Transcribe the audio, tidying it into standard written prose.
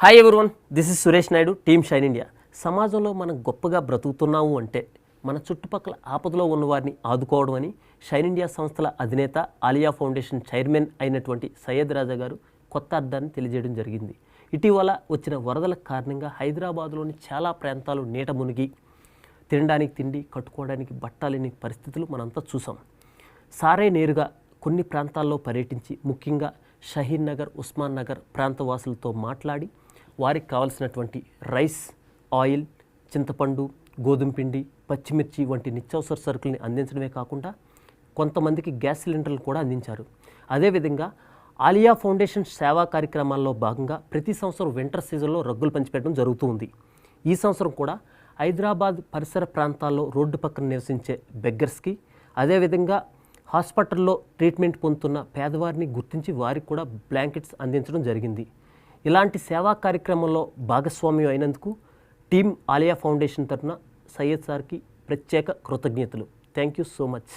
Hi everyone, this is Suresh Naidu, team shine India. సమాజంలో మనం గొప్పగా బ్రతుకుతున్నాము అంటే మన చుట్టుపక్కల ఆపదలో ఉన్న వారిని ఆదుకోవడం అని షైన్ ఇండియా సంస్థల అధినేత ఆలియా ఫౌండేషన్ చైర్మన్ అయినటువంటి సయ్యద్ రాజా గారు కొత్త అర్థాన్ని తెలియజేయడం జరిగింది. ఇటీవల వచ్చిన వరదల కారణంగా హైదరాబాద్లోని చాలా ప్రాంతాలు నీట మునిగి తినడానికి తిండి, కట్టుకోవడానికి బట్టలేని పరిస్థితులు మనంతా చూసాం. సారే నేరుగా కొన్ని ప్రాంతాల్లో పర్యటించి ముఖ్యంగా షహీన్ నగర్, ఉస్మాన్ నగర్ ప్రాంతవాసులతో మాట్లాడి వారికి కావాల్సినటువంటి రైస్, ఆయిల్, చింతపండు, గోధుమ పిండి, పచ్చిమిర్చి వంటి నిత్యావసర సరుకుల్ని అందించడమే కాకుండా కొంతమందికి గ్యాస్ సిలిండర్లు కూడా అందించారు. అదేవిధంగా ఆలియా ఫౌండేషన్ సేవా కార్యక్రమాల్లో భాగంగా ప్రతి సంవత్సరం వింటర్ సీజన్లో రగ్గులు పంచిపెట్టడం జరుగుతూ ఉంది. ఈ సంవత్సరం కూడా హైదరాబాద్ పరిసర ప్రాంతాల్లో రోడ్డు పక్కన నివసించే బెగ్గర్స్కి, అదేవిధంగా హాస్పిటల్లో ట్రీట్మెంట్ పొందుతున్న పేదవారిని గుర్తించి వారికి కూడా బ్లాంకెట్స్ అందించడం జరిగింది. ఇలాంటి సేవా కార్యక్రమంలో భాగస్వామ్యం అయినందుకు టీమ్ ఆలియా ఫౌండేషన్ తరఫున సయ్యద్ సార్కి ప్రత్యేక కృతజ్ఞతలు. Thank you so much.